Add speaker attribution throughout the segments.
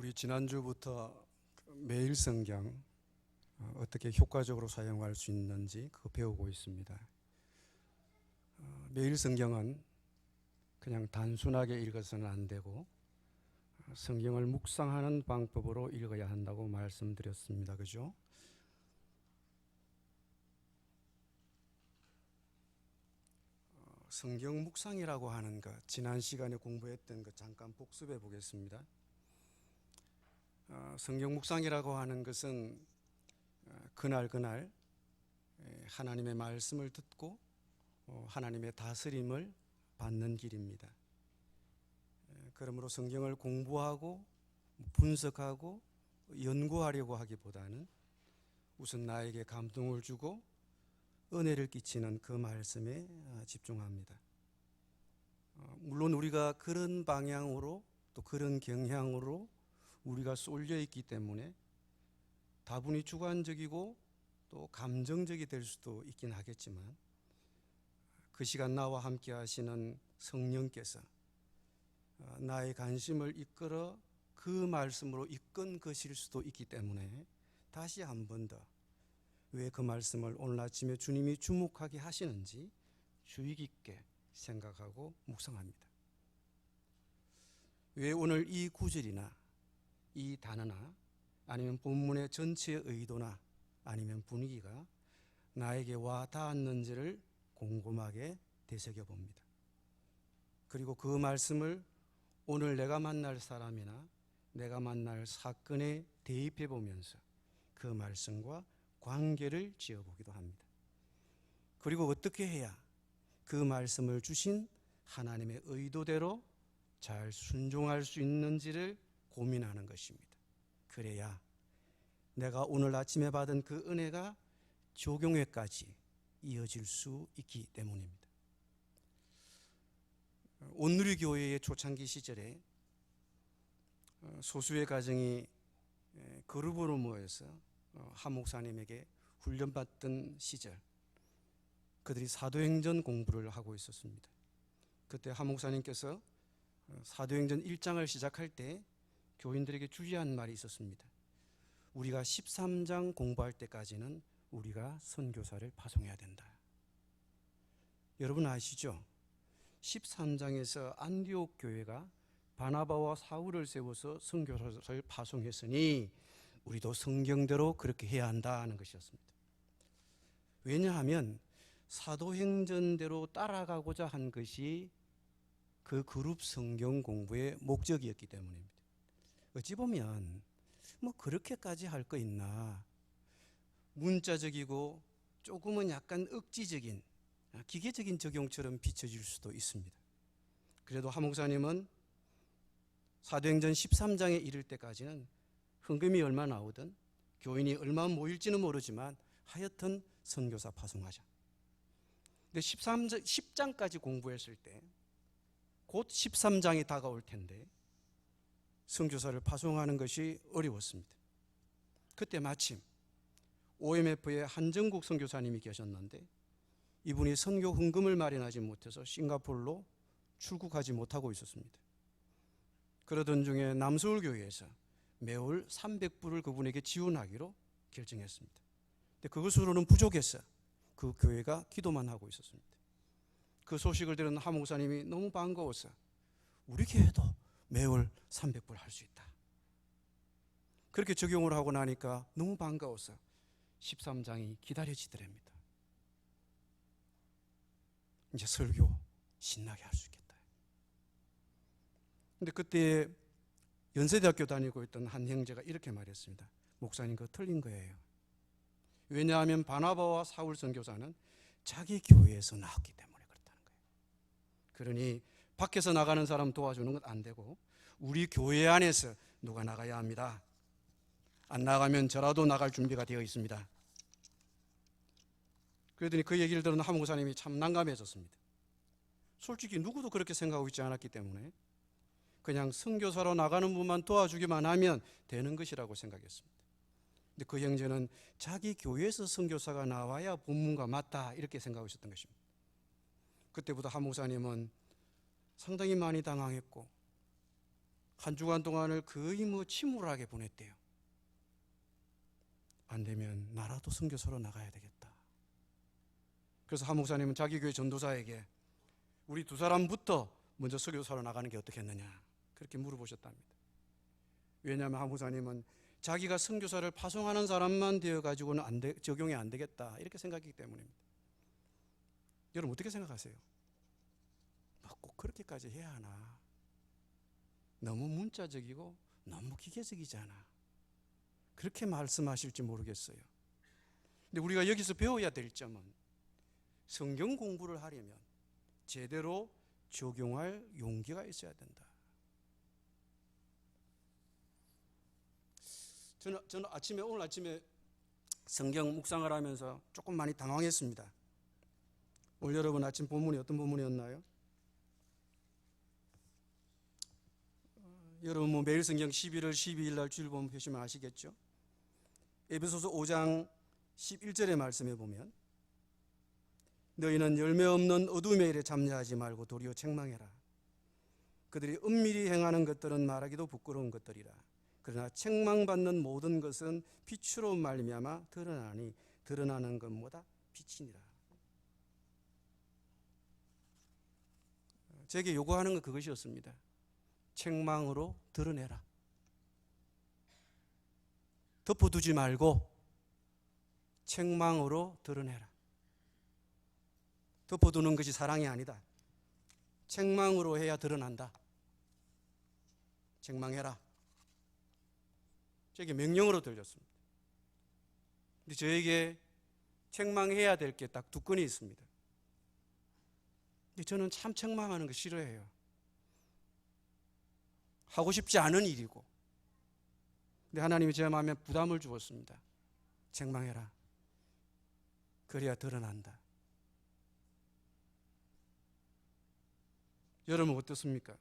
Speaker 1: 우리 지난주부터 매일 성경 어떻게 효과적으로 사용할 수 있는지 그거 배우고 있습니다. 매일 성경은 그냥 단순하게 읽어서는 안 되고 성경을 묵상하는 방법으로 읽어야 한다고 말씀드렸습니다. 그죠? 성경 묵상이라고 하는 것, 지난 시간에 공부했던 것 잠깐 복습해 보겠습니다. 성경 묵상이라고 하는 것은 그날 하나님의 말씀을 듣고 하나님의 다스림을 받는 길입니다. 그러므로 성경을 공부하고 분석하고 연구하려고 하기보다는 우선 나에게 감동을 주고 은혜를 끼치는 그 말씀에 집중합니다. 물론 우리가 그런 방향으로 또 그런 경향으로 우리가 쏠려 있기 때문에 다분히 주관적이고 또 감정적이 될 수도 있긴 하겠지만 그 시간 나와 함께 하시는 성령께서 나의 관심을 이끌어 그 말씀으로 이끈 것일 수도 있기 때문에 다시 한 번 더 왜 그 말씀을 오늘 아침에 주님이 주목하게 하시는지 주의 깊게 생각하고 묵상합니다. 왜 오늘 이 구절이나 이 단어나 아니면 본문의 전체의 의도나 아니면 분위기가 나에게 와 닿았는지를 곰곰하게 되새겨 봅니다. 그리고 그 말씀을 오늘 내가 만날 사람이나 내가 만날 사건에 대입해 보면서 그 말씀과 관계를 지어보기도 합니다. 그리고 어떻게 해야 그 말씀을 주신 하나님의 의도대로 잘 순종할 수 있는지를 고민하는 것입니다. 그래야 내가 오늘 아침에 받은 그 은혜가 적용회까지 이어질 수 있기 때문입니다. 온누리교회의 초창기 시절에 소수의 가정이 그룹으로 모여서 한 목사님에게 훈련받던 시절, 그들이 사도행전 공부를 하고 있었습니다. 그때 한 목사님께서 사도행전 1장을 시작할 때 교인들에게 주의한 말이 있었습니다. 우리가 13장 공부할 때까지는 우리가 선교사를 파송해야 된다. 여러분 아시죠? 13장에서 안디옥 교회가 바나바와 사울을 세워서 선교사를 파송했으니 우리도 성경대로 그렇게 해야 한다는 것이었습니다. 왜냐하면 사도행전대로 따라가고자 한 것이 그 그룹 성경 공부의 목적이었기 때문입니다. 어찌 보면 뭐 그렇게까지 할 거 있나, 문자적이고 조금은 약간 억지적인 기계적인 적용처럼 비춰질 수도 있습니다. 그래도 한 목사님은 사도행전 13장에 이를 때까지는 헌금이 얼마 나오든 교인이 얼마 모일지는 모르지만 하여튼 선교사 파송하자. 근데 10장까지 공부했을 때 곧 13장이 다가올 텐데 선교사를 파송하는 것이 어려웠습니다. 그때 마침 OMF의 한정국 선교사님이 계셨는데 이분이 선교 헌금을 마련하지 못해서 싱가포르로 출국하지 못하고 있었습니다. 그러던 중에 남서울교회에서 매월 300불을 그분에게 지원하기로 결정했습니다. 근데 그것으로는 부족해서 그 교회가 기도만 하고 있었습니다. 그 소식을 들은 한 목사님이 너무 반가워서 우리 교회도 매월 300불 할 수 있다. 그렇게 적용을 하고 나니까 너무 반가워서 13장이 기다려지더랍니다. 이제 설교 신나게 할 수 있겠다. 근데 그때 연세대학교 다니고 있던 한 형제가 이렇게 말했습니다. 목사님 그거 틀린 거예요. 왜냐하면 바나바와 사울 선교사는 자기 교회에서 나왔기 때문에 그렇다는 거예요. 그러니 밖에서 나가는 사람 도와주는 건 안 되고 우리 교회 안에서 누가 나가야 합니다. 안 나가면 저라도 나갈 준비가 되어 있습니다. 그러더니 그 얘기를 들은 한 목사님이 참 난감해졌습니다. 솔직히 누구도 그렇게 생각하고 있지 않았기 때문에 그냥 선교사로 나가는 분만 도와주기만 하면 되는 것이라고 생각했습니다. 근데 그 형제는 자기 교회에서 선교사가 나와야 본문과 맞다 이렇게 생각하고 있었던 것입니다. 그때부터 한 목사님은 상당히 많이 당황했고 한 주간 동안을 거의 침울하게 보냈대요. 안 되면 나라도 선교사로 나가야 되겠다. 그래서 한 목사님은 자기 교회 전도사에게 우리 두 사람부터 먼저 선교사로 나가는 게 어떻겠느냐 그렇게 물어보셨답니다. 왜냐하면 한 목사님은 자기가 선교사를 파송하는 사람만 되어가지고는 적용이 안 되겠다 이렇게 생각했기 때문입니다. 여러분 어떻게 생각하세요? 꼭 그렇게까지 해야 하나? 너무 문자적이고 너무 기계적이잖아. 그렇게 말씀하실지 모르겠어요. 근데 우리가 여기서 배워야 될 점은 성경 공부를 하려면 제대로 적용할 용기가 있어야 된다. 저는 오늘 아침에 성경 묵상을 하면서 조금 많이 당황했습니다. 오늘 여러분 아침 본문이 어떤 본문이었나요? 여러분 매일 성경 11월 12일 날 주일 본문 보시면 아시겠죠? 에베소서 5장 11절의 말씀에 보면 너희는 열매 없는 어둠의 일에 잠자하지 말고 도리어 책망해라. 그들이 은밀히 행하는 것들은 말하기도 부끄러운 것들이라. 그러나 책망받는 모든 것은 빛으로 말미암아 드러나니 드러나는 것보다 빛이니라. 제게 요구하는 건 그것이었습니다. 책망으로 드러내라. 덮어두지 말고 책망으로 드러내라. 덮어두는 것이 사랑이 아니다. 책망으로 해야 드러난다. 책망해라. 저에게 명령으로 들렸습니다. 근데 저에게 책망해야 될 게 딱 두 건이 있습니다. 근데 저는 참 책망하는 거 싫어해요. 하고 싶지 않은 일이고. 근데 하나님이 제 마음에 부담을 주었습니다. 책망해라. 그래야 드러난다. 여러분 어떻습니까?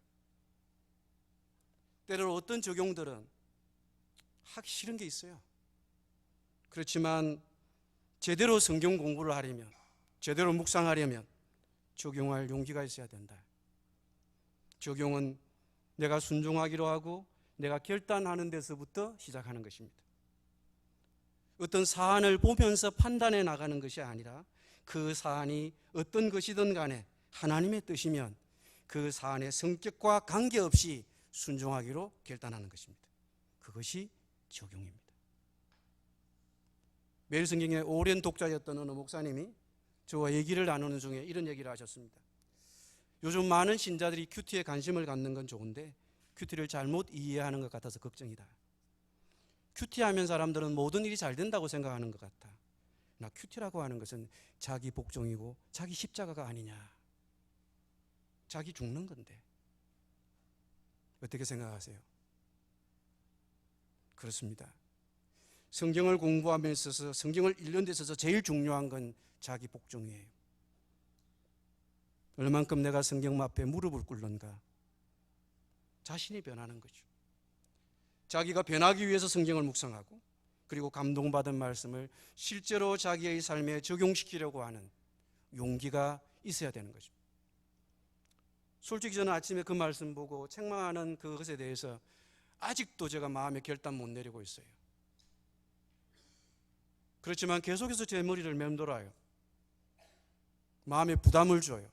Speaker 1: 때로는 어떤 적용들은 하기 싫은 게 있어요. 그렇지만 제대로 성경 공부를 하려면, 제대로 묵상하려면 적용할 용기가 있어야 된다. 적용은 내가 순종하기로 하고 내가 결단하는 데서부터 시작하는 것입니다. 어떤 사안을 보면서 판단해 나가는 것이 아니라 그 사안이 어떤 것이든 간에 하나님의 뜻이면 그 사안의 성격과 관계없이 순종하기로 결단하는 것입니다. 그것이 적용입니다. 매일 성경의 오랜 독자였던 어느 목사님이 저와 얘기를 나누는 중에 이런 얘기를 하셨습니다. 요즘 많은 신자들이 큐티에 관심을 갖는 건 좋은데 큐티를 잘못 이해하는 것 같아서 걱정이다. 큐티하면 사람들은 모든 일이 잘 된다고 생각하는 것 같아. 나 큐티라고 하는 것은 자기 복종이고 자기 십자가가 아니냐. 자기 죽는 건데. 어떻게 생각하세요? 그렇습니다. 성경을 공부하면서 있어서 성경을 읽는 데 있어서 제일 중요한 건 자기 복종이에요. 얼만큼 내가 성경 앞에 무릎을 꿇는가. 자신이 변하는 거죠. 자기가 변하기 위해서 성경을 묵상하고 그리고 감동받은 말씀을 실제로 자기의 삶에 적용시키려고 하는 용기가 있어야 되는 거죠. 솔직히 저는 아침에 그 말씀 보고 책망하는 그것에 대해서 아직도 제가 마음에 결단 못 내리고 있어요. 그렇지만 계속해서 제 머리를 맴돌아요. 마음에 부담을 줘요.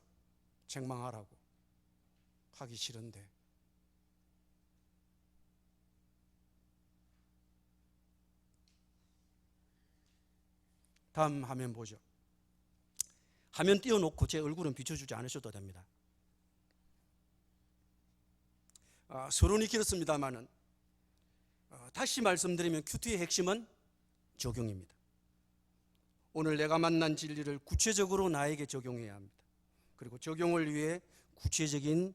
Speaker 1: 책망하라고. 하기 싫은데. 다음 화면 보죠. 화면 띄워놓고 제 얼굴은 비춰주지 않으셔도 됩니다. 서론이 길었습니다만은 다시 말씀드리면 큐티의 핵심은 적용입니다. 오늘 내가 만난 진리를 구체적으로 나에게 적용해야 합니다. 그리고 적용을 위해 구체적인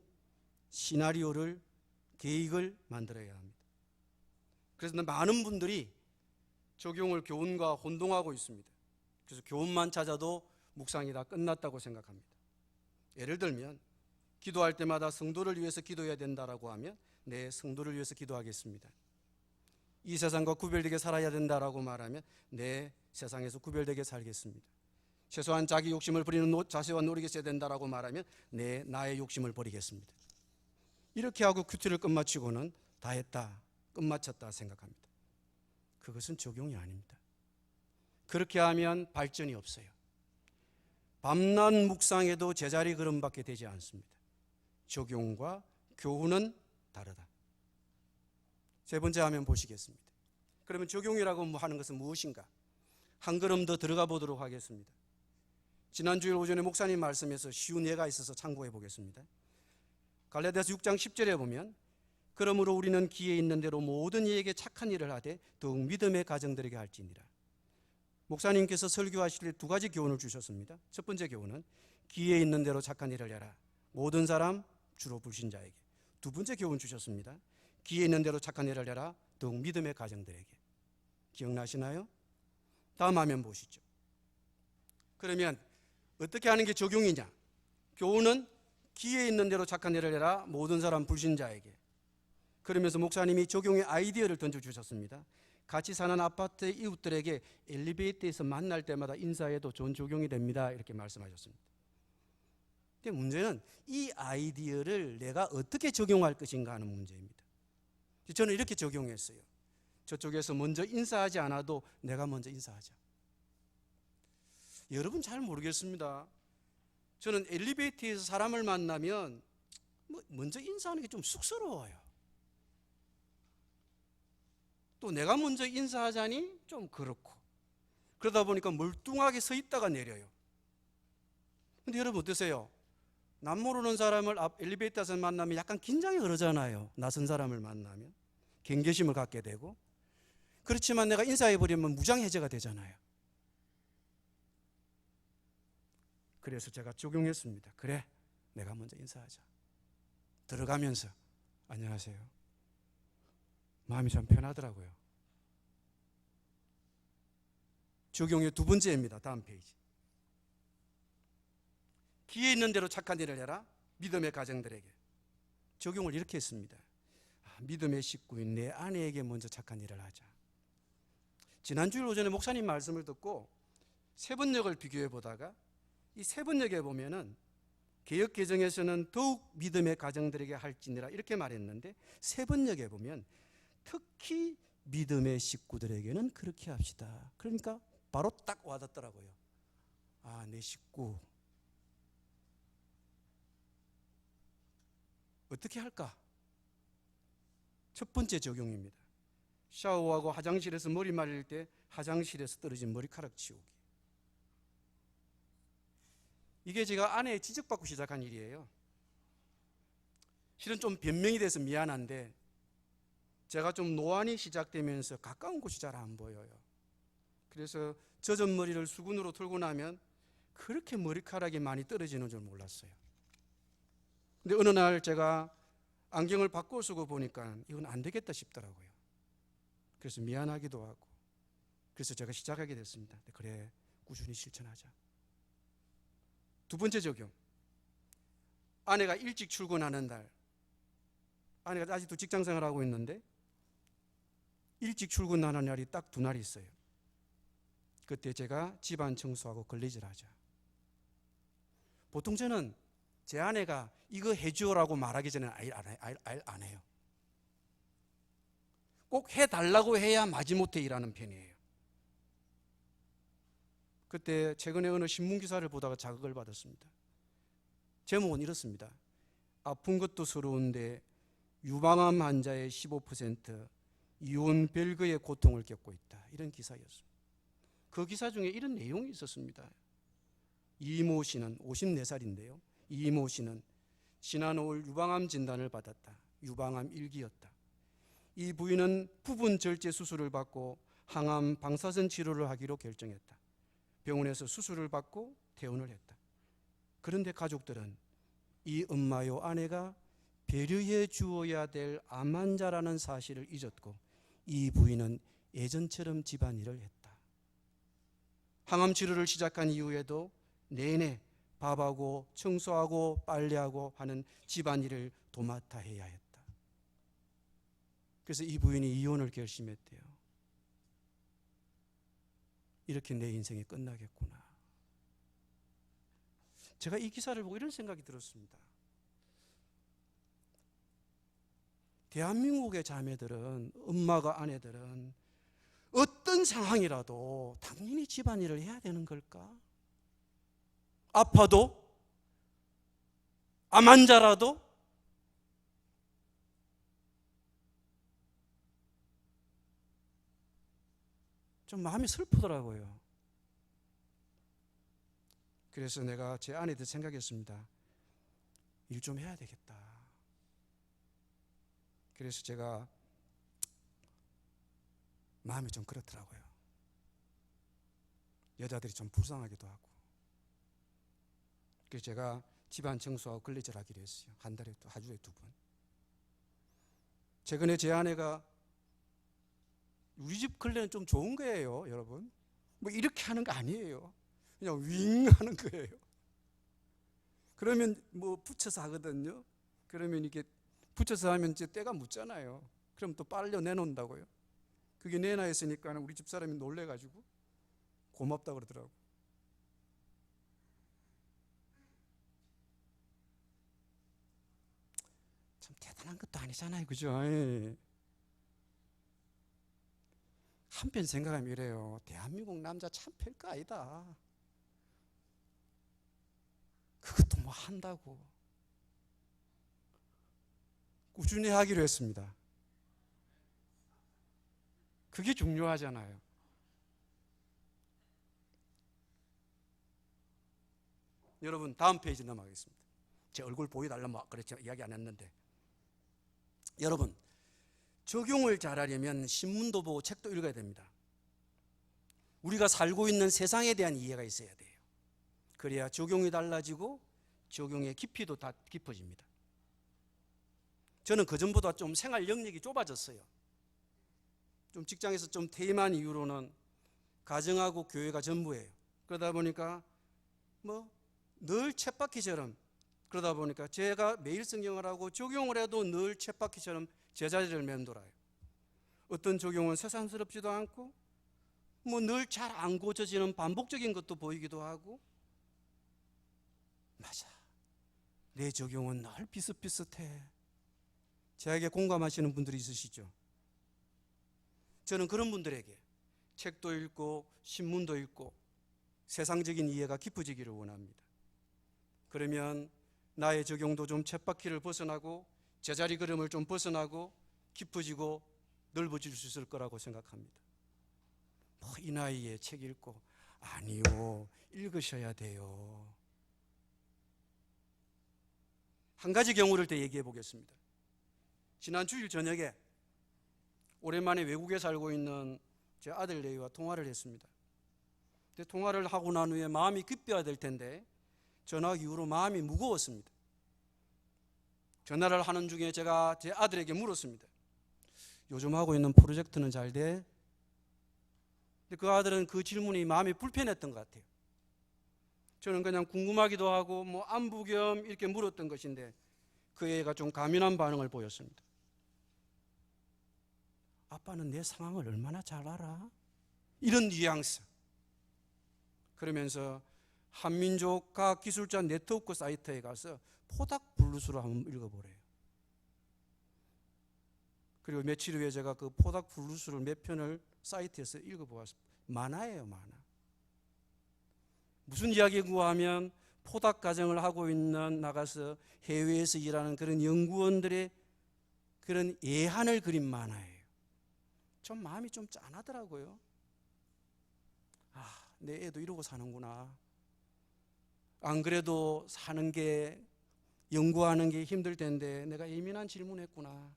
Speaker 1: 시나리오를 계획을 만들어야 합니다. 그래서 많은 분들이 적용을 교훈과 혼동하고 있습니다. 그래서 교훈만 찾아도 묵상이 다 끝났다고 생각합니다. 예를 들면 기도할 때마다 성도를 위해서 기도해야 된다라고 하면 네, 성도를 위해서 기도하겠습니다. 이 세상과 구별되게 살아야 된다라고 말하면 네, 세상에서 구별되게 살겠습니다. 최소한 자기 욕심을 버리는 자세와 노력이 있어야 된다라고 말하면 네, 나의 욕심을 버리겠습니다. 이렇게 하고 큐티를 끝마치고는 다 했다, 끝마쳤다 생각합니다. 그것은 적용이 아닙니다. 그렇게 하면 발전이 없어요. 밤낮 묵상해도 제자리 걸음밖에 되지 않습니다. 적용과 교훈은 다르다. 세 번째 화면 보시겠습니다. 그러면 적용이라고 하는 것은 무엇인가? 한 걸음 더 들어가 보도록 하겠습니다. 지난 주일 오전에 목사님 말씀에서 쉬운 예가 있어서 참고해 보겠습니다. 갈라디아서 6장 10절에 보면 그러므로 우리는 기에 있는 대로 모든 이에게 착한 일을 하되 더욱 믿음의 가정들에게 할지니라. 목사님께서 설교하실 때 두 가지 교훈을 주셨습니다. 첫 번째 교훈은 기에 있는 대로 착한 일을 해라. 모든 사람, 주로 불신자에게. 두 번째 교훈 주셨습니다. 기에 있는 대로 착한 일을 해라. 더욱 믿음의 가정들에게. 기억나시나요? 다음 화면 보시죠. 그러면 어떻게 하는 게 적용이냐? 교훈은 기에 있는 대로 착한 일을 해라. 모든 사람 불신자에게. 그러면서 목사님이 적용의 아이디어를 던져주셨습니다. 같이 사는 아파트 이웃들에게 엘리베이터에서 만날 때마다 인사해도 좋은 적용이 됩니다. 이렇게 말씀하셨습니다. 근데 문제는 이 아이디어를 내가 어떻게 적용할 것인가 하는 문제입니다. 저는 이렇게 적용했어요. 저쪽에서 먼저 인사하지 않아도 내가 먼저 인사하자. 여러분 잘 모르겠습니다. 저는 엘리베이터에서 사람을 만나면 먼저 인사하는 게 좀 쑥스러워요. 또 내가 먼저 인사하자니 좀 그렇고, 그러다 보니까 멀뚱하게 서 있다가 내려요. 근데 여러분 어떠세요? 남 모르는 사람을 엘리베이터에서 만나면 약간 긴장이 그러잖아요. 낯선 사람을 만나면 경계심을 갖게 되고. 그렇지만 내가 인사해버리면 무장해제가 되잖아요. 그래서 제가 적용했습니다. 그래, 내가 먼저 인사하자. 들어가면서 안녕하세요. 마음이 참 편하더라고요. 적용의 두 번째입니다. 다음 페이지. 기에 있는 대로 착한 일을 해라. 믿음의 가정들에게. 적용을 이렇게 했습니다. 믿음의 식구인 내 아내에게 먼저 착한 일을 하자. 지난주일 오전에 목사님 말씀을 듣고 세번역을 비교해 보다가 이 세번역에 보면은 개역개정에서는 더욱 믿음의 가정들에게 할지니라 이렇게 말했는데 세번역에 보면 특히 믿음의 식구들에게는 그렇게 합시다. 그러니까 바로 딱 와닿더라고요. 아, 내 식구 어떻게 할까? 첫 번째 적용입니다. 샤워하고 화장실에서 머리 말릴 때 화장실에서 떨어진 머리카락 치우기. 이게 제가 아내의 지적받고 시작한 일이에요. 실은 좀 변명이 돼서 미안한데 제가 좀 노안이 시작되면서 가까운 곳이 잘 안 보여요. 그래서 젖은 머리를 수건으로 털고 나면 그렇게 머리카락이 많이 떨어지는 줄 몰랐어요. 근데 어느 날 제가 안경을 바꿔 쓰고 보니까 이건 안 되겠다 싶더라고요. 그래서 미안하기도 하고 그래서 제가 시작하게 됐습니다. 그래, 꾸준히 실천하자. 두 번째 적용. 아내가 일찍 출근하는 날, 아내가 아직도 직장생활을 하고 있는데 일찍 출근하는 날이 딱 두 날이 있어요. 그때 제가 집안 청소하고 걸레질 하자. 보통 저는 제 아내가 이거 해줘라고 말하기 전에 안 해요. 꼭 해달라고 해야 마지못해 일하는 편이에요. 그때 최근에 어느 신문기사를 보다가 자극을 받았습니다. 제목은 이렇습니다. 아픈 것도 서러운데 유방암 환자의 15% 이혼 별거의 고통을 겪고 있다. 이런 기사였습니다. 그 기사 중에 이런 내용이 있었습니다. 이모 씨는 54살인데요. 이모 씨는 지난 5월 유방암 진단을 받았다. 유방암 1기였다. 이 부인은 부분 절제 수술을 받고 항암 방사선 치료를 하기로 결정했다. 병원에서 수술을 받고 퇴원을 했다. 그런데 가족들은 이 엄마요 아내가 배려해 주어야 될 암 환자라는 사실을 잊었고 이 부인은 예전처럼 집안일을 했다. 항암 치료를 시작한 이후에도 내내 밥하고 청소하고 빨래하고 하는 집안일을 도맡아 해야 했다. 그래서 이 부인이 이혼을 결심했대요. 이렇게 내 인생이 끝나겠구나. 제가 이 기사를 보고 이런 생각이 들었습니다. 대한민국의 자매들은, 엄마가 아내들은 어떤 상황이라도 당연히 집안일을 해야 되는 걸까? 아파도? 암 환자라도? 좀 마음이 슬프더라고요. 그래서 내가 제 아내들 생각했습니다. 일 좀 해야 되겠다. 그래서 제가 마음이 좀 그렇더라고요. 여자들이 좀 불쌍하기도 하고. 그래서 제가 집안 청소하고 걸레질 하기로 했어요. 한 주에 2번. 최근에 제 아내가 우리 집 걸레는 좀 좋은 거예요, 여러분. 뭐 이렇게 하는 거 아니에요. 그냥 윙 하는 거예요. 그러면 뭐 붙여서 하거든요. 그러면 이게 붙여서 하면 이제 때가 묻잖아요. 그럼 또 빨려 내놓는다고요. 그게 내놔 있으니까 우리 집 사람이 놀래가지고 고맙다 그러더라고. 참 대단한 것도 아니잖아요, 그죠? 한편 생각하면 이래요. 대한민국 남자 참 별거 아니다. 그것도 뭐 한다고. 꾸준히 하기로 했습니다. 그게 중요하잖아요. 여러분, 다음 페이지 넘어가겠습니다. 제 얼굴 보여달라면 그렇죠. 이야기 안 했는데. 여러분, 적용을 잘하려면 신문도 보고 책도 읽어야 됩니다. 우리가 살고 있는 세상에 대한 이해가 있어야 돼요. 그래야 적용이 달라지고 적용의 깊이도 다 깊어집니다. 저는 그전보다 좀 생활 영역이 좁아졌어요. 좀 직장에서 좀 퇴임한 이후로는 가정하고 교회가 전부예요. 그러다 보니까 뭐 늘 쳇바퀴처럼, 그러다 보니까 제가 매일 성경을 하고 적용을 해도 늘 쳇바퀴처럼 제자리를 맴돌아요. 어떤 적용은 새삼스럽지도 않고 뭐 늘 잘 안 고쳐지는 반복적인 것도 보이기도 하고. 맞아, 내 적용은 늘 비슷비슷해. 저에게 공감하시는 분들이 있으시죠? 저는 그런 분들에게 책도 읽고 신문도 읽고 세상적인 이해가 깊어지기를 원합니다. 그러면 나의 적용도 좀 쳇바퀴를 벗어나고 제자리 걸음을 좀 벗어나고 깊어지고 넓어질 수 있을 거라고 생각합니다. 뭐 이 나이에 책 읽고, 아니요, 읽으셔야 돼요. 한 가지 경우를 더 얘기해 보겠습니다. 지난 주일 저녁에 오랜만에 외국에 살고 있는 제 아들 내외와 통화를 했습니다. 근데 통화를 하고 난 후에 마음이 급해야 될 텐데 전화 이후로 마음이 무거웠습니다. 전화를 하는 중에 제가 제 아들에게 물었습니다. 요즘 하고 있는 프로젝트는 잘 돼? 근데 그 아들은 그 질문이 마음이 불편했던 것 같아요. 저는 그냥 궁금하기도 하고 뭐 안부 겸 이렇게 물었던 것인데 그 애가 좀 가민한 반응을 보였습니다. 아빠는 내 상황을 얼마나 잘 알아? 이런 뉘앙스. 그러면서 한민족 과학기술자 네트워크 사이트에 가서 포닥 블루스를 한번 읽어보래요. 그리고 며칠 후에 제가 그 포닥 블루스를 몇 편을 사이트에서 읽어보았습니다. 만화예요, 만화. 무슨 이야기고 하면 포닥 가정을 하고 있는, 나가서 해외에서 일하는 그런 연구원들의 그런 예한을 그린 만화예요. 좀 마음이 좀 짠하더라고요. 아, 내 애도 이러고 사는구나. 안 그래도 사는 게, 연구하는 게 힘들 텐데 내가 예민한 질문했구나.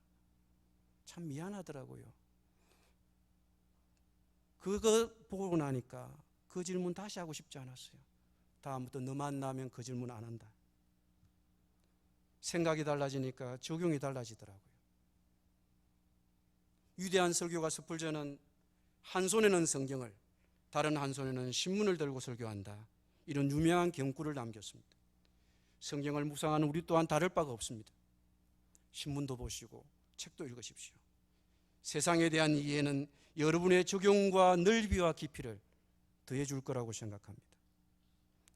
Speaker 1: 참 미안하더라고요. 그거 보고 나니까 그 질문 다시 하고 싶지 않았어요. 다음부터 너 만나면 그 질문 안 한다. 생각이 달라지니까 적용이 달라지더라고요. 위대한 설교가 스펄전은 한 손에는 성경을, 다른 한 손에는 신문을 들고 설교한다, 이런 유명한 경구를 남겼습니다. 성경을 묵상하는 우리 또한 다를 바가 없습니다. 신문도 보시고 책도 읽으십시오. 세상에 대한 이해는 여러분의 적용과 넓이와 깊이를 더해 줄 거라고 생각합니다.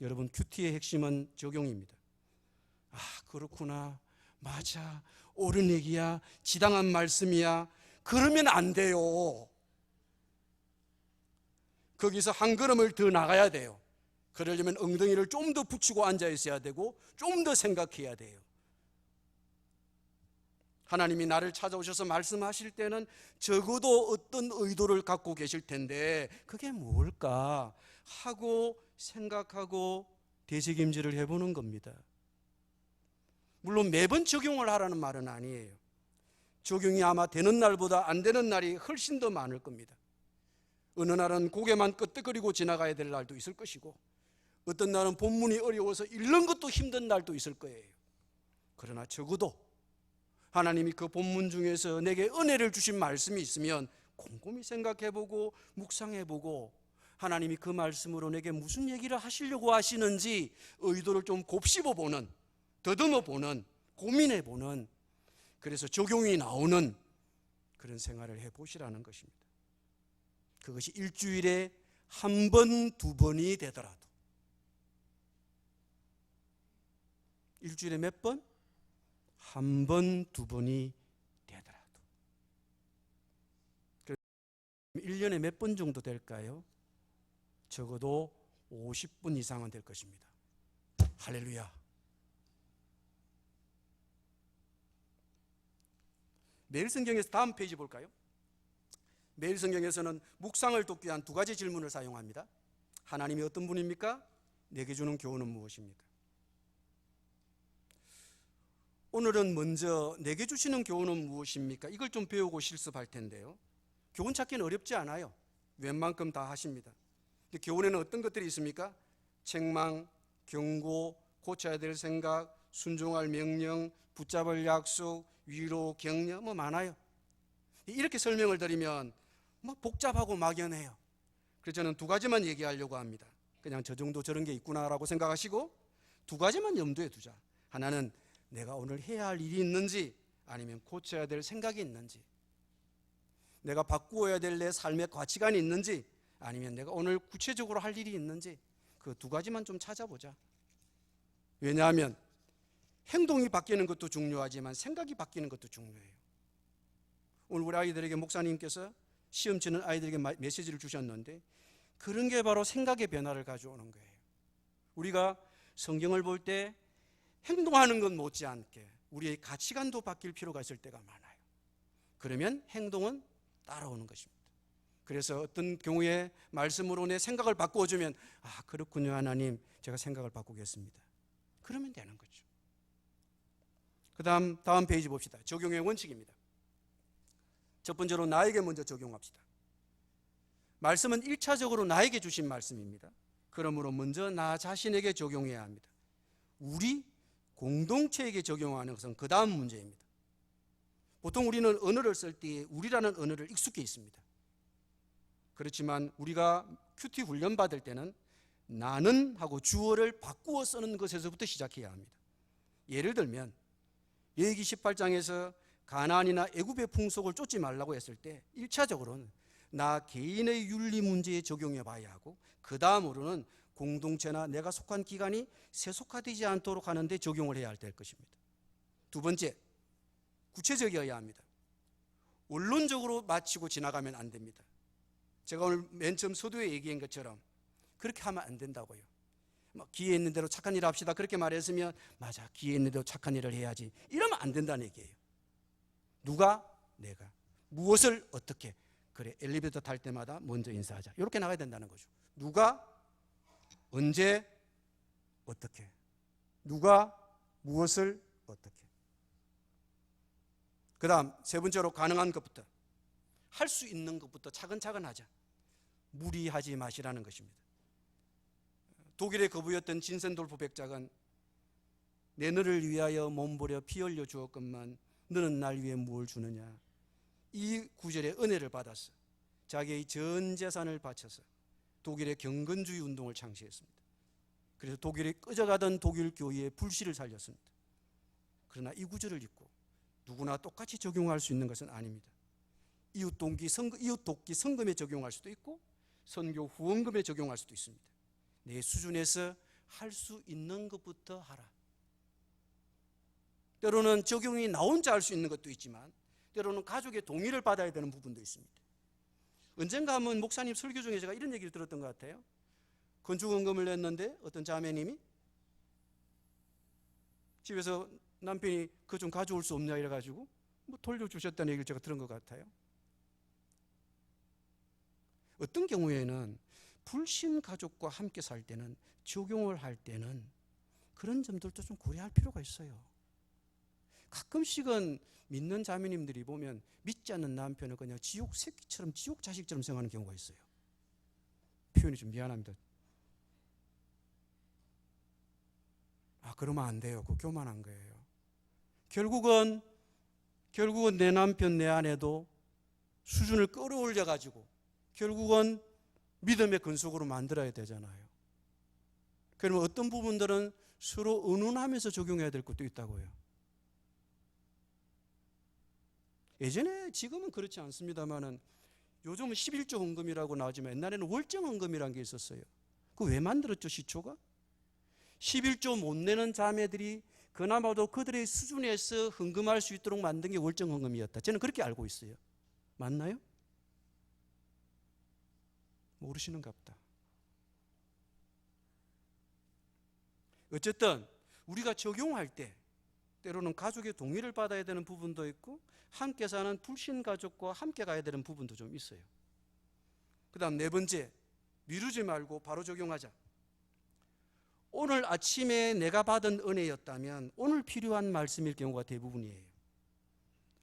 Speaker 1: 여러분, 큐티의 핵심은 적용입니다. 아, 그렇구나. 맞아, 옳은 얘기야, 지당한 말씀이야. 그러면 안 돼요. 거기서 한 걸음을 더 나가야 돼요. 그러려면 엉덩이를 좀 더 붙이고 앉아 있어야 되고 좀 더 생각해야 돼요. 하나님이 나를 찾아오셔서 말씀하실 때는 적어도 어떤 의도를 갖고 계실 텐데 그게 뭘까 하고 생각하고 되새김질을 해보는 겁니다. 물론 매번 적용을 하라는 말은 아니에요. 적용이 아마 되는 날보다 안 되는 날이 훨씬 더 많을 겁니다. 어느 날은 고개만 끄덕거리고 지나가야 될 날도 있을 것이고, 어떤 날은 본문이 어려워서 읽는 것도 힘든 날도 있을 거예요. 그러나 적어도 하나님이 그 본문 중에서 내게 은혜를 주신 말씀이 있으면 곰곰이 생각해보고 묵상해보고, 하나님이 그 말씀으로 내게 무슨 얘기를 하시려고 하시는지 의도를 좀 곱씹어보는, 더듬어보는, 고민해보는, 그래서 적용이 나오는 그런 생활을 해보시라는 것입니다. 그것이 일주일에 한 번, 두 번이 되더라도. 일주일에 몇 번? 한 번, 두 번이 되더라도. 1년에 몇 번 정도 될까요? 적어도 50분 이상은 될 것입니다. 할렐루야. 매일 성경에서 다음 페이지 볼까요? 매일 성경에서는 묵상을 돕기 위한 두 가지 질문을 사용합니다. 하나님이 어떤 분입니까? 내게 주는 교훈은 무엇입니까? 오늘은 먼저 내게 주시는 교훈은 무엇입니까? 이걸 좀 배우고 실습할 텐데요. 교훈 찾기는 어렵지 않아요. 웬만큼 다 하십니다. 근데 교훈에는 어떤 것들이 있습니까? 책망, 경고, 고쳐야 될 생각, 순종할 명령, 붙잡을 약속, 위로, 격려, 뭐 많아요. 이렇게 설명을 드리면 뭐 복잡하고 막연해요. 그래서 저는 두 가지만 얘기하려고 합니다. 그냥 저 정도 저런 게 있구나라고 생각하시고 두 가지만 염두에 두자. 하나는 내가 오늘 해야 할 일이 있는지, 아니면 고쳐야 될 생각이 있는지, 내가 바꾸어야 될 내 삶의 가치관이 있는지, 아니면 내가 오늘 구체적으로 할 일이 있는지, 그 두 가지만 좀 찾아보자. 왜냐하면 행동이 바뀌는 것도 중요하지만 생각이 바뀌는 것도 중요해요. 오늘 우리 아이들에게 목사님께서 시험 치는 아이들에게 메시지를 주셨는데, 그런 게 바로 생각의 변화를 가져오는 거예요. 우리가 성경을 볼 때 행동하는 것 못지않게 우리의 가치관도 바뀔 필요가 있을 때가 많아요. 그러면 행동은 따라오는 것입니다. 그래서 어떤 경우에 말씀으로 내 생각을 바꾸어주면, 아, 그렇군요, 하나님, 제가 생각을 바꾸겠습니다. 그러면 되는 거죠. 그 다음 페이지 봅시다. 적용의 원칙입니다. 첫 번째로 나에게 먼저 적용합시다. 말씀은 1차적으로 나에게 주신 말씀입니다. 그러므로 먼저 나 자신에게 적용해야 합니다. 우리 공동체에게 적용하는 것은 그 다음 문제입니다. 보통 우리는 언어를 쓸 때 우리라는 언어를 익숙해 있습니다. 그렇지만 우리가 큐티 훈련 받을 때는 나는 하고 주어를 바꾸어 쓰는 것에서부터 시작해야 합니다. 예를 들면 레위기 18장에서 가나안이나 애굽의 풍속을 쫓지 말라고 했을 때 1차적으로는 나 개인의 윤리 문제에 적용해 봐야 하고, 그 다음으로는 공동체나 내가 속한 기관이 세속화되지 않도록 하는데 적용을 해야 될 것입니다. 두 번째, 구체적이어야 합니다. 원론적으로 마치고 지나가면 안 됩니다. 제가 오늘 맨 처음 서두에 얘기한 것처럼 그렇게 하면 안 된다고요. 기회 있는 대로 착한 일을 합시다 그렇게 말했으면, 맞아, 기회 있는 대로 착한 일을 해야지, 이러면 안 된다는 얘기예요. 누가? 내가. 무엇을 어떻게? 그래, 엘리베이터 탈 때마다 먼저 인사하자, 이렇게 나가야 된다는 거죠. 누가? 언제? 어떻게? 누가? 무엇을? 어떻게? 그 다음 세 번째로 가능한 것부터, 할 수 있는 것부터 차근차근 하자. 무리하지 마시라는 것입니다. 독일의 거부였던 진센돌프 백작은 내 너를 위하여 몸부려 피 흘려 주었건만 너는 날 위해 무엇을 주느냐, 이 구절의 은혜를 받아서 자기의 전 재산을 바쳐서 독일의 경건주의 운동을 창시했습니다. 그래서 독일이 꺼져가던 독일 교회의 불씨를 살렸습니다. 그러나 이 구절을 읽고 누구나 똑같이 적용할 수 있는 것은 아닙니다. 이웃 돕기 성금에 적용할 수도 있고 선교 후원금에 적용할 수도 있습니다. 내 수준에서 할 수 있는 것부터 하라. 때로는 적용이 나 혼자 할 수 있는 것도 있지만 때로는 가족의 동의를 받아야 되는 부분도 있습니다. 언젠가 한번 목사님 설교 중에 제가 이런 얘기를 들었던 것 같아요. 건축원금을 냈는데 어떤 자매님이 집에서 남편이 그거 좀 가져올 수 없냐 이래가지고 뭐 돌려주셨다는 얘기를 제가 들은 것 같아요. 어떤 경우에는 불신 가족과 함께 살 때는, 적용을 할 때는 그런 점들도 좀 고려할 필요가 있어요. 가끔씩은 믿는 자매님들이 보면 믿지 않는 남편을 그냥 지옥 새끼처럼, 지옥 자식처럼 생각하는 경우가 있어요. 표현이 좀 미안합니다. 그러면 안 돼요. 그거 교만한 거예요. 결국은 내 남편, 내 아내도 수준을 끌어올려 가지고 결국은 믿음의 근속으로 만들어야 되잖아요. 그러면 어떤 부분들은 서로 의논하면서 적용해야 될 것도 있다고요. 예전에, 지금은 그렇지 않습니다만은 요즘은 11조 헌금이라고 나오지만 옛날에는 월정 헌금이라는 게 있었어요. 그거 왜 만들었죠, 시초가? 11조 못 내는 자매들이 그나마도 그들의 수준에서 헌금할 수 있도록 만든 게 월정 헌금이었다. 저는 그렇게 알고 있어요. 맞나요? 모르시는가 보다. 어쨌든 우리가 적용할 때 때로는 가족의 동의를 받아야 되는 부분도 있고 함께 사는 불신 가족과 함께 가야 되는 부분도 좀 있어요. 그 다음 네 번째, 미루지 말고 바로 적용하자. 오늘 아침에 내가 받은 은혜였다면 오늘 필요한 말씀일 경우가 대부분이에요.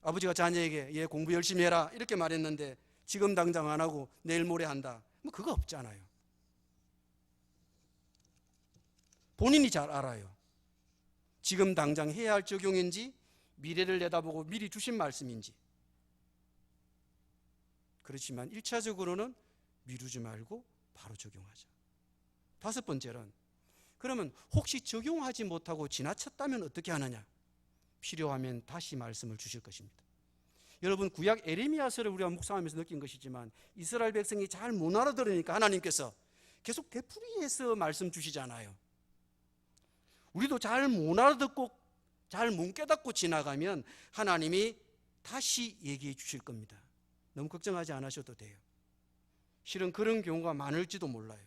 Speaker 1: 아버지가 자녀에게 얘 공부 열심히 해라 이렇게 말했는데 지금 당장 안 하고 내일 모레 한다, 뭐 그거 없잖아요. 본인이 잘 알아요. 지금 당장 해야 할 적용인지 미래를 내다보고 미리 주신 말씀인지. 그렇지만 1차적으로는 미루지 말고 바로 적용하자. 다섯 번째는, 그러면 혹시 적용하지 못하고 지나쳤다면 어떻게 하느냐? 필요하면 다시 말씀을 주실 것입니다. 여러분, 구약 에레미야서를 우리가 묵상하면서 느낀 것이지만 이스라엘 백성이 잘 못 알아들으니까 하나님께서 계속 되풀이해서 말씀 주시잖아요. 우리도 잘 못 알아듣고 잘 못 깨닫고 지나가면 하나님이 다시 얘기해 주실 겁니다. 너무 걱정하지 않으셔도 돼요. 실은 그런 경우가 많을지도 몰라요.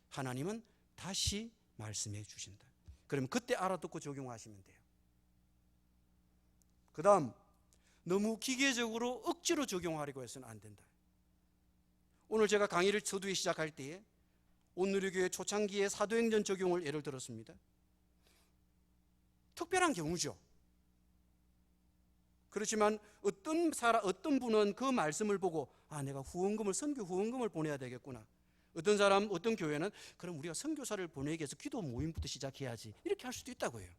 Speaker 1: 하나님은 다시 말씀해 주신다. 그러면 그때 알아듣고 적용하시면 돼요. 그 다음, 너무 기계적으로 억지로 적용하려고 해서는 안 된다. 오늘 제가 강의를 서두에 시작할 때에 온누리교회 초창기의 사도행전 적용을 예를 들었습니다. 특별한 경우죠. 그렇지만 어떤 분은 그 말씀을 보고 내가 선교 후원금을 보내야 되겠구나. 어떤 사람, 어떤 교회는 그럼 우리가 선교사를 보내기 위해서 기도 모임부터 시작해야지 이렇게 할 수도 있다고 해요.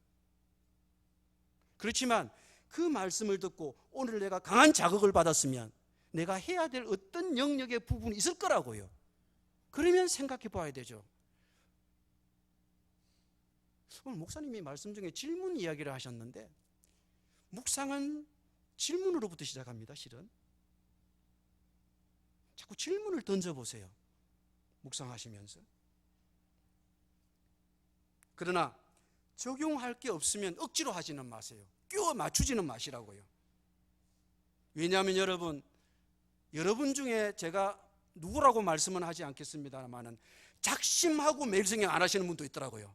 Speaker 1: 그렇지만 그 말씀을 듣고 오늘 내가 강한 자극을 받았으면 내가 해야 될 어떤 영역의 부분이 있을 거라고요. 그러면 생각해 봐야 되죠. 오늘 목사님이 말씀 중에 질문 이야기를 하셨는데 묵상은 질문으로부터 시작합니다. 실은 자꾸 질문을 던져보세요. 묵상하시면서. 그러나 적용할 게 없으면 억지로 하지는 마세요. 끼워 맞추지는 마시라고요. 왜냐하면 여러분 중에 제가 누구라고 말씀은 하지 않겠습니다만은 작심하고 매일 성경 안 하시는 분도 있더라고요.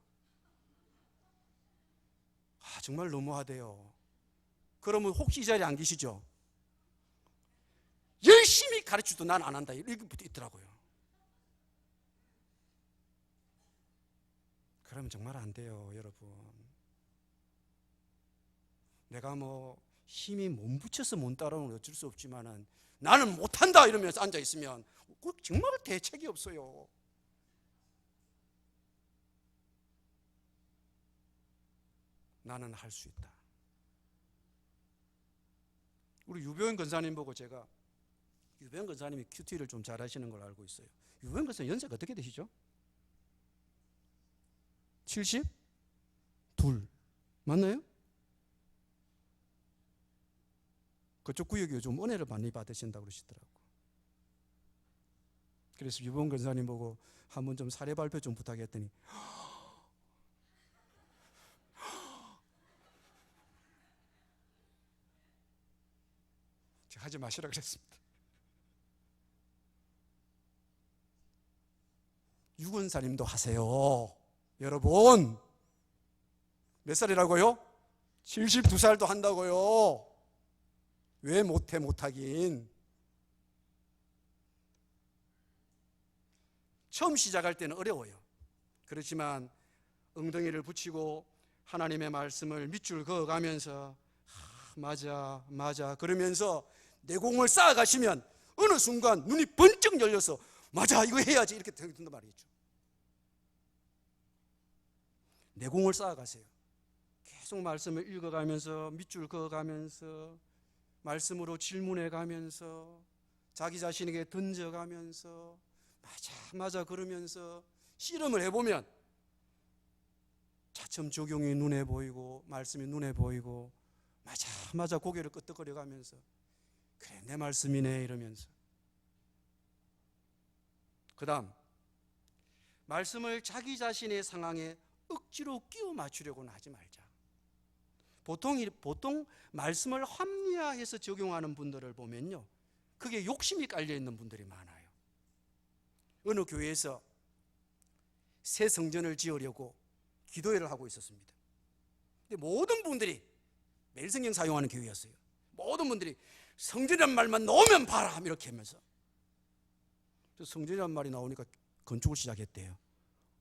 Speaker 1: 정말 너무하대요. 그러면 혹시 이 자리에 안 계시죠? 열심히 가르쳐도 난 안 한다 이런 분도 있더라고요. 그러면 정말 안 돼요, 여러분. 내가 힘이 몸부쳐서 못 따라오는 건 어쩔 수 없지만은 나는 못한다 이러면서 앉아 있으면 정말 대책이 없어요. 나는 할 수 있다. 우리 유병현 권사님 보고 제가, 유병현 권사님이 큐티를 좀 잘하시는 걸 알고 있어요. 유병현 권사님 연세가 어떻게 되시죠? 72? 맞나요? 그쪽 구역이 요즘 은혜를 많이 받으신다고 그러시더라고요. 그래서 유병현 권사님 보고 한번 좀 사례 발표 좀 부탁했더니 제가 하지 마시라 그랬습니다. 유근사님도 하세요. 여러분, 몇 살이라고요? 72살도 한다고요. 왜 못하긴. 처음 시작할 때는 어려워요. 그렇지만 엉덩이를 붙이고 하나님의 말씀을 밑줄 그어가면서 맞아 그러면서 내공을 쌓아가시면 어느 순간 눈이 번쩍 열려서 맞아, 이거 해야지, 이렇게 된단 말이죠. 내공을 쌓아가세요. 계속 말씀을 읽어가면서 밑줄 그어가면서 말씀으로 질문해가면서 자기 자신에게 던져가면서 맞아 그러면서 실험을 해보면 차츰 적용이 눈에 보이고 말씀이 눈에 보이고 맞아 고개를 끄덕거려가면서 그래, 내 말씀이네 이러면서. 그 다음, 말씀을 자기 자신의 상황에 억지로 끼워 맞추려고는 하지 말자. 보통 말씀을 합리화해서 적용하는 분들을 보면요, 그게 욕심이 깔려있는 분들이 많아요. 어느 교회에서 새 성전을 지으려고 기도회를 하고 있었습니다. 근데 모든 분들이, 매일 성경 사용하는 교회였어요. 모든 분들이 성전이란 말만 나오면 봐라 이렇게 하면서, 성전이란 말이 나오니까 건축을 시작했대요.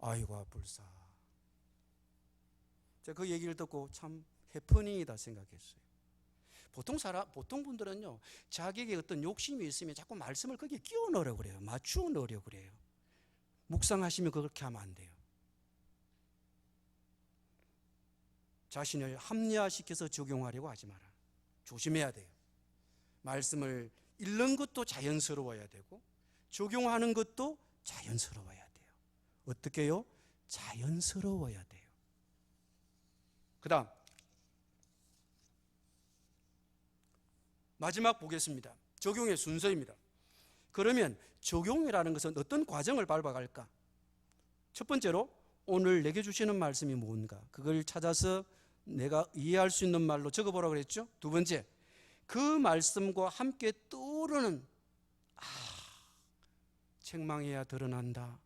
Speaker 1: 아이고 불사. 제가 그 얘기를 듣고 참 해프닝이다 생각했어요. 보통 분들은요, 자기에게 어떤 욕심이 있으면 자꾸 말씀을 거기에 끼워 넣으려고 그래요. 맞추어 넣으려고 그래요. 묵상하시면 그렇게 하면 안 돼요. 자신을 합리화시켜서 적용하려고 하지 마라. 조심해야 돼요. 말씀을 읽는 것도 자연스러워야 되고 적용하는 것도 자연스러워야 돼요. 어떻게요? 자연스러워야 돼요. 그 다음 마지막 보겠습니다. 적용의 순서입니다. 그러면 적용이라는 것은 어떤 과정을 밟아갈까? 첫 번째로 오늘 내게 주시는 말씀이 뭔가, 그걸 찾아서 내가 이해할 수 있는 말로 적어보라고 그랬죠. 두 번째, 그 말씀과 함께 떠오르는 책망해야 드러난다.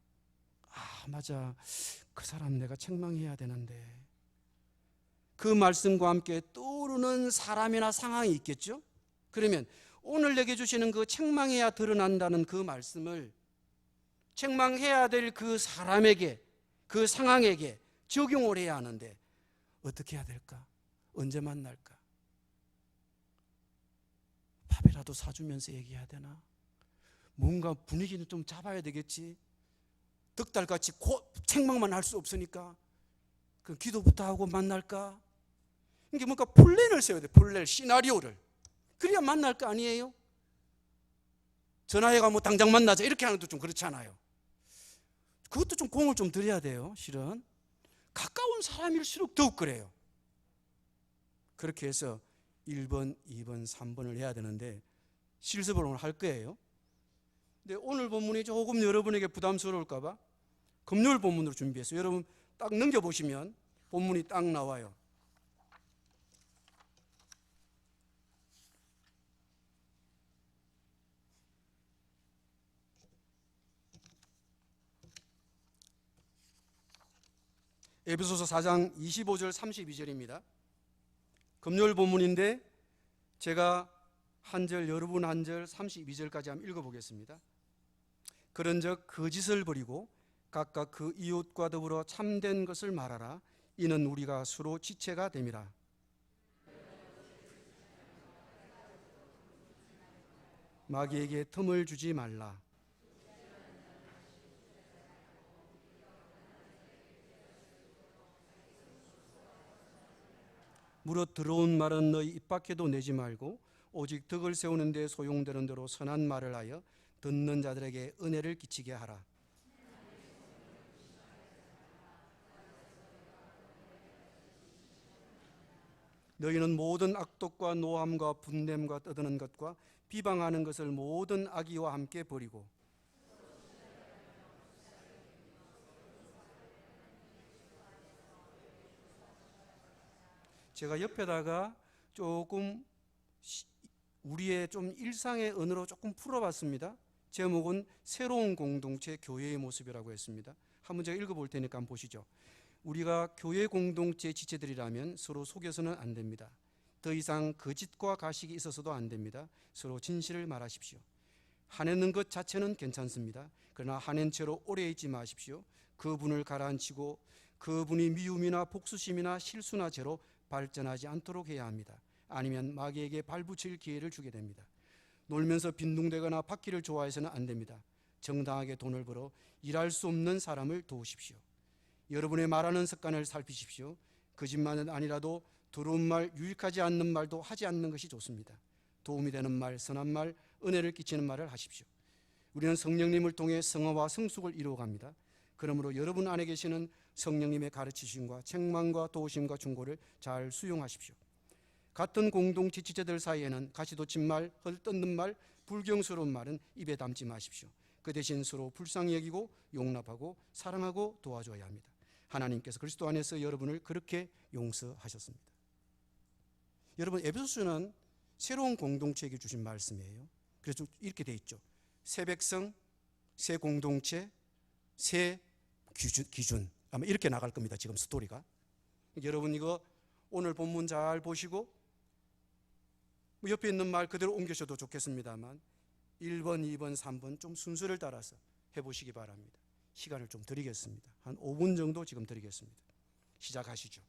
Speaker 1: 맞아, 그 사람 내가 책망해야 되는데. 그 말씀과 함께 떠오르는 사람이나 상황이 있겠죠. 그러면 오늘 내게 주시는 그 책망해야 드러난다는 그 말씀을 책망해야 될 그 사람에게, 그 상황에게 적용을 해야 하는데 어떻게 해야 될까? 언제 만날까? 밥이라도 사주면서 얘기해야 되나? 뭔가 분위기는 좀 잡아야 되겠지. 득달같이 책망만 할 수 없으니까 그 기도부터 하고 만날까? 이게 뭔가 플랜을 세워야 돼. 플랜, 시나리오를. 그래야 만날 거 아니에요? 전화해가 뭐 당장 만나자 이렇게 하는 것도 좀 그렇잖아요. 그것도 좀 공을 좀 들여야 돼요. 실은 가까운 사람일수록 더욱 그래요. 그렇게 해서 1번, 2번, 3번을 해야 되는데 실습을 오늘 할 거예요. 근데 오늘 본문이 조금 여러분에게 부담스러울까 봐 금요일 본문으로 준비했어요. 여러분 딱 넘겨보시면 본문이 딱 나와요. 에베소서 4장 25절 32절입니다. 금요일 본문인데 제가 한 절, 여러분 한 절, 32절까지 한번 읽어보겠습니다. 그런즉 거짓을 버리고 각각 그 이웃과 더불어 참된 것을 말하라. 이는 우리가 서로 지체가 됨이라. 마귀에게 틈을 주지 말라. 물어 들어온 말은 너희 입 밖에도 내지 말고 오직 덕을 세우는 데 소용되는 대로 선한 말을 하여 듣는 자들에게 은혜를 끼치게 하라. 너희는 모든 악독과 노함과 분냄과 떠드는 것과 비방하는 것을 모든 악의와 함께 버리고 제가 옆에다가 조금 우리의 좀 일상의 언어로 조금 풀어봤습니다. 제목은 새로운 공동체 교회의 모습이라고 했습니다. 한번 제가 읽어볼 테니까 한번 보시죠. 우리가 교회 공동체 지체들이라면 서로 속여서는 안 됩니다. 더 이상 거짓과 가식이 있어서도 안 됩니다. 서로 진실을 말하십시오. 화내는 것 자체는 괜찮습니다. 그러나 화낸 채로 오래 있지 마십시오. 그분을 가라앉히고 그분이 미움이나 복수심이나 실수나 죄로 발전하지 않도록 해야 합니다. 아니면 마귀에게 발붙일 기회를 주게 됩니다. 놀면서 빈둥대거나 받기를 좋아해서는 안 됩니다. 정당하게 돈을 벌어 일할 수 없는 사람을 도우십시오. 여러분의 말하는 습관을 살피십시오. 거짓말은 아니라도 두려운 말, 유익하지 않는 말도 하지 않는 것이 좋습니다. 도움이 되는 말, 선한 말, 은혜를 끼치는 말을 하십시오. 우리는 성령님을 통해 성화와 성숙을 이루어갑니다. 그러므로 여러분 안에 계시는 성령님의 가르치심과 책망과 도우심과 충고를 잘 수용하십시오. 같은 공동체 지체들 사이에는 가시돋친 말, 헐뜯는 말, 불경스러운 말은 입에 담지 마십시오. 그 대신 서로 불쌍히 여기고 용납하고 사랑하고 도와줘야 합니다. 하나님께서 그리스도 안에서 여러분을 그렇게 용서하셨습니다. 여러분, 에베소서는 새로운 공동체에게 주신 말씀이에요. 그래서 이렇게 돼 있죠. 새 백성, 새 공동체, 새 기준. 아마 이렇게 나갈 겁니다. 지금 스토리가. 여러분 이거 오늘 본문 잘 보시고 옆에 있는 말 그대로 옮기셔도 좋겠습니다만 1번, 2번, 3번 좀 순서를 따라서 해보시기 바랍니다. 시간을 좀 드리겠습니다. 한 5분 정도 지금 드리겠습니다. 시작하시죠.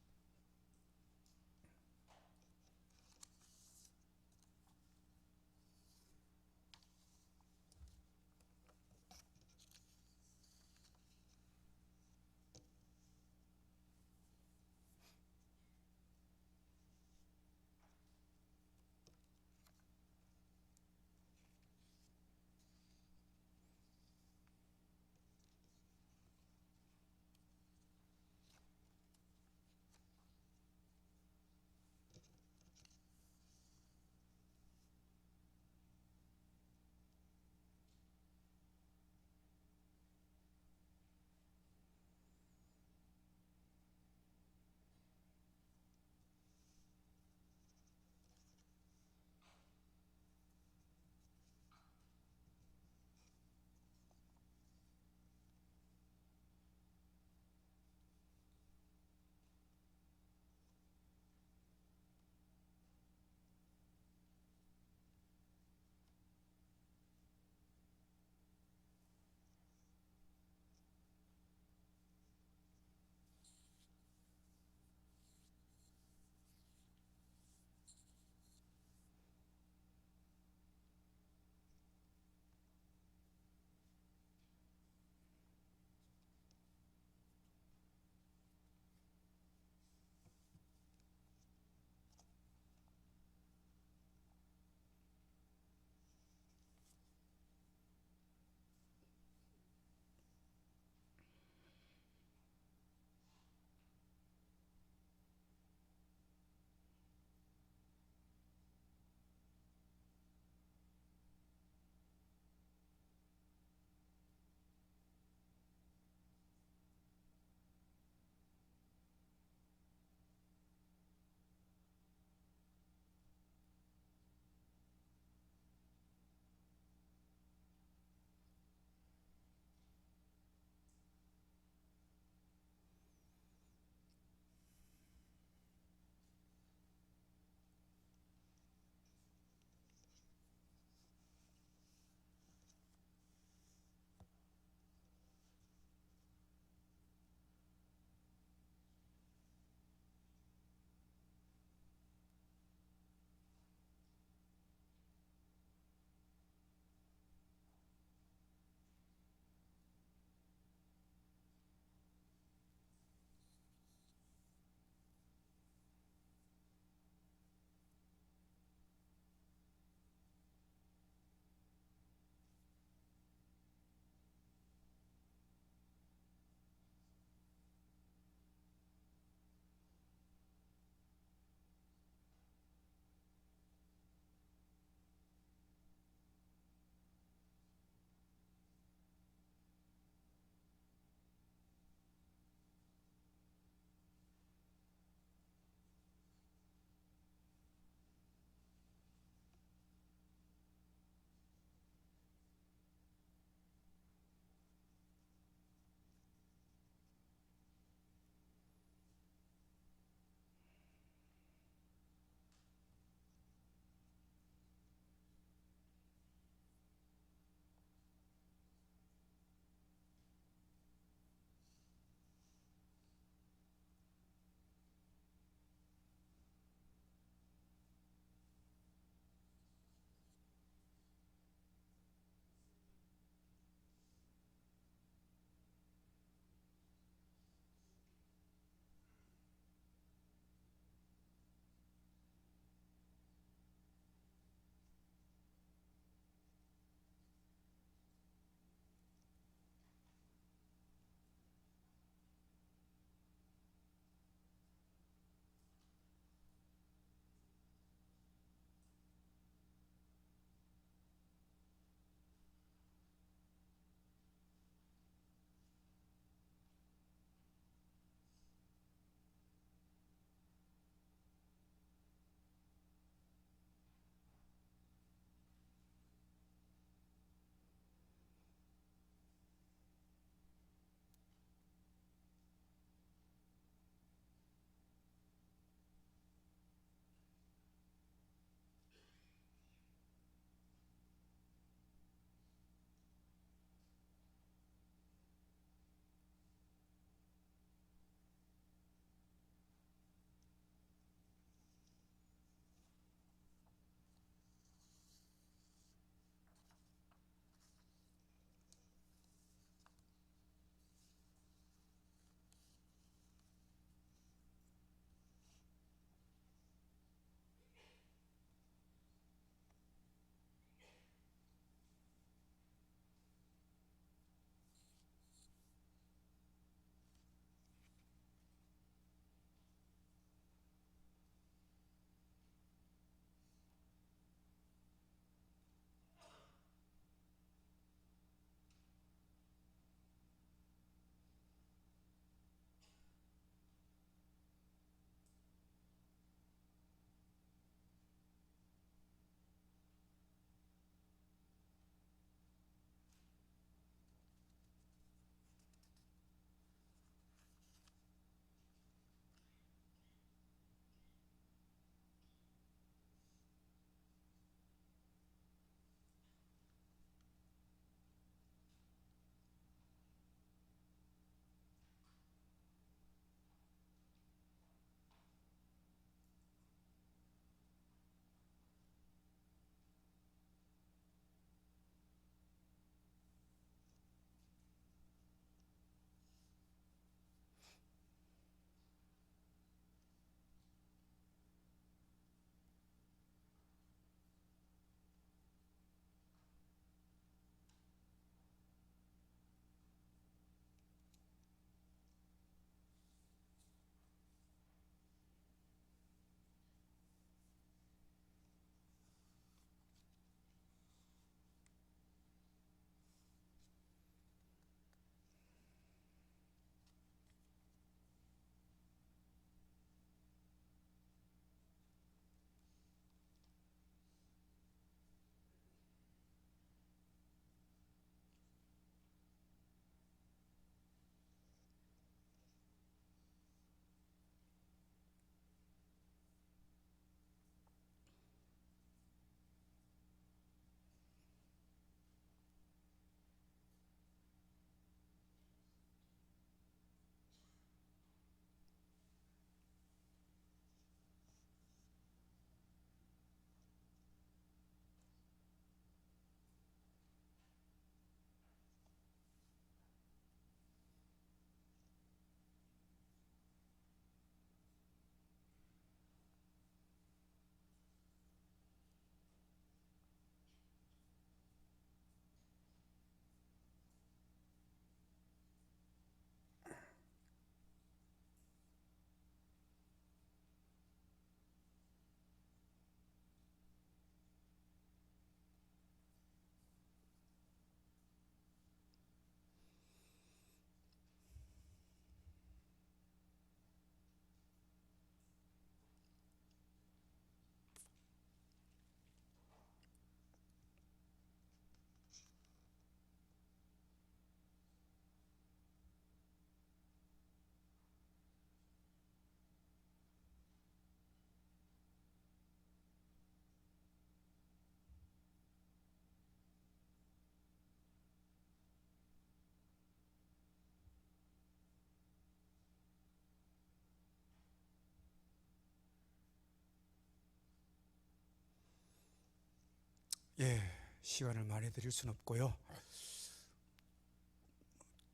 Speaker 1: 예, 시간을 많이 드릴 수는 없고요.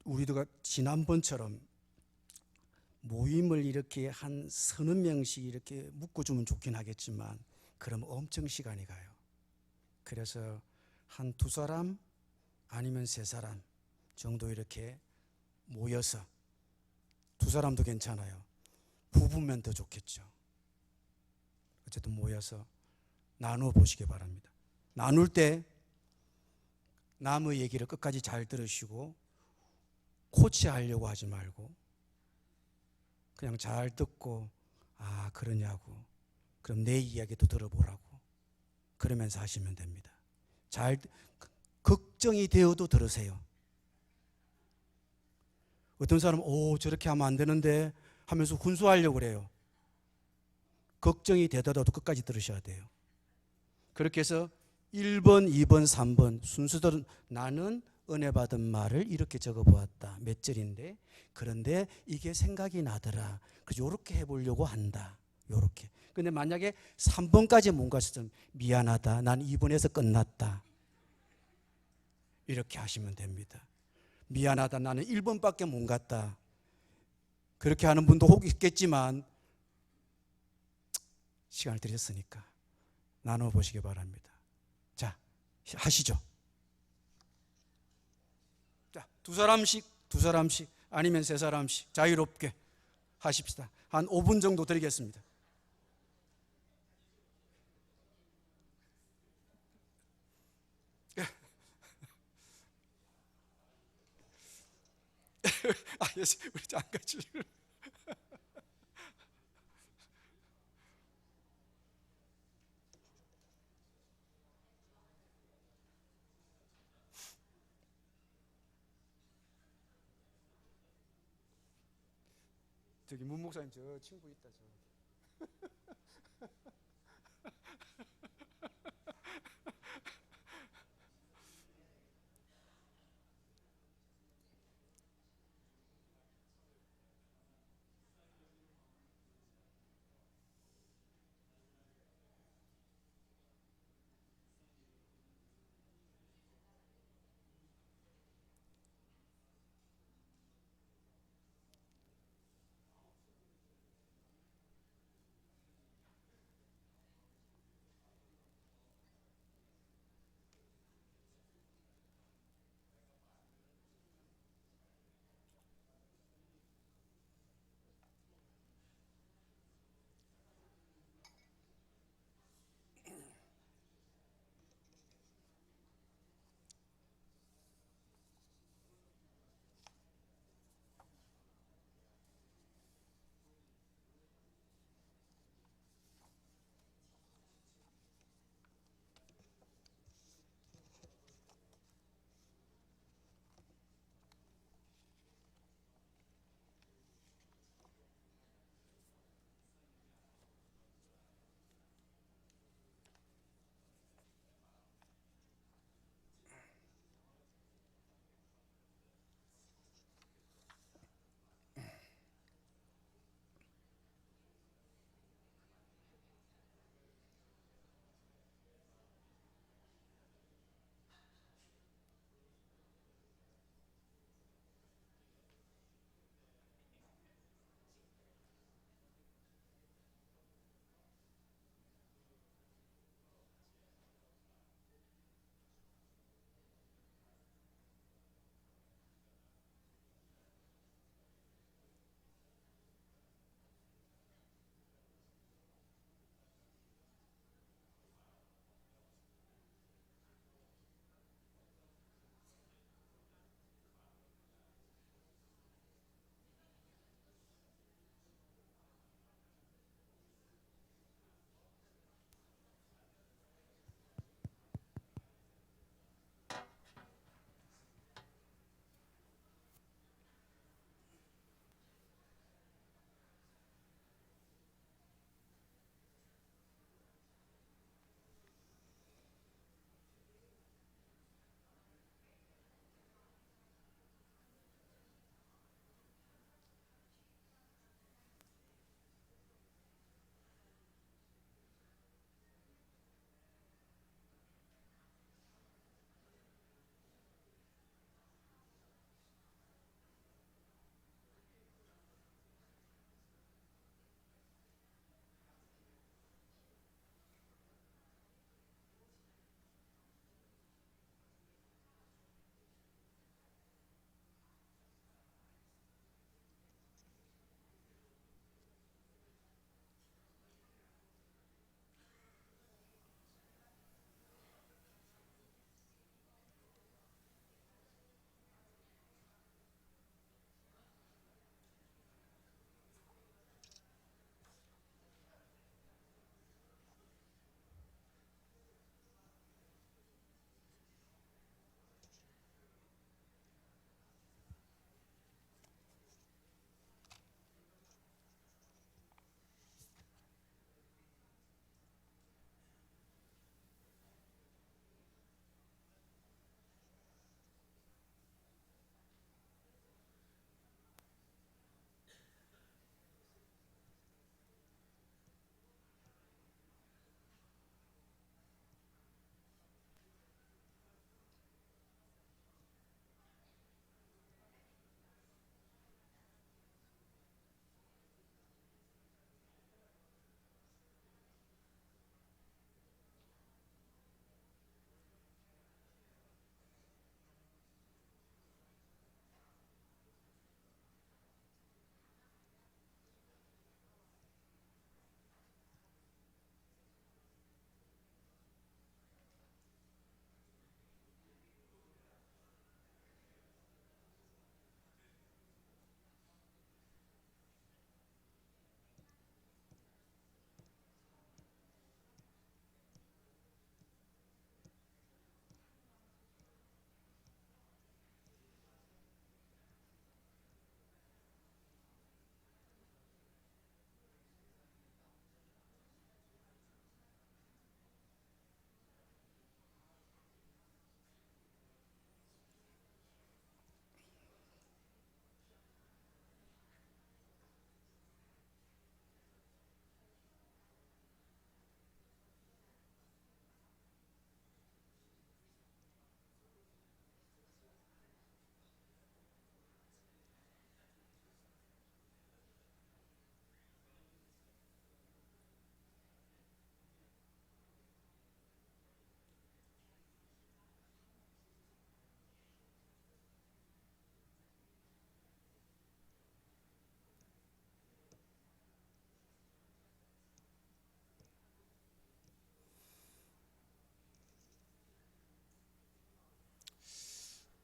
Speaker 1: 우리가 지난번처럼 모임을 이렇게 한 서너 명씩 이렇게 묶어주면 좋긴 하겠지만 그럼 엄청 시간이 가요. 그래서 한 두 사람 아니면 세 사람 정도 이렇게 모여서, 두 사람도 괜찮아요. 부부면 더 좋겠죠. 어쨌든 모여서 나누어 보시기 바랍니다. 나눌 때 남의 얘기를 끝까지 잘 들으시고 코치하려고 하지 말고 그냥 잘 듣고, 아 그러냐고, 그럼 내 이야기도 들어보라고, 그러면서 하시면 됩니다. 잘 걱정이 되어도 들으세요. 어떤 사람은 저렇게 하면 안 되는데 하면서 훈수하려고 그래요. 걱정이 되더라도 끝까지 들으셔야 돼요. 그렇게 해서 1번, 2번, 3번 순서대로 나는 은혜 받은 말을 이렇게 적어보았다. 몇 절인데, 그런데 이게 생각이 나더라. 그래서 이렇게 해보려고 한다. 요렇게. 근데 만약에 3번까지 못 갔으면 미안하다. 난 2번에서 끝났다. 이렇게 하시면 됩니다. 미안하다. 나는 1번밖에 못 갔다. 그렇게 하는 분도 혹 있겠지만 시간을 드렸으니까 나눠보시기 바랍니다. 자, 하시죠. 자, 두 사람씩 아니면 세 사람씩 자유롭게 하십시다. 한 5분 정도 드리겠습니다. 우리 장가지. 저기 문 목사님 저 친구 있다 저.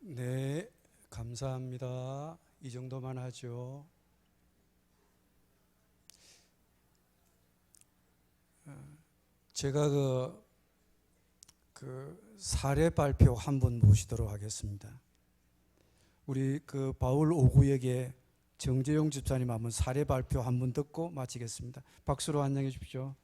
Speaker 1: 네, 감사합니다. 이 정도만 하죠. 제가 그 사례 발표 한 분 모시도록 하겠습니다. 우리 그 바울 5구역의 정재용 집사님 한번 사례 발표 한 분 듣고 마치겠습니다. 박수로 환영해 주십시오.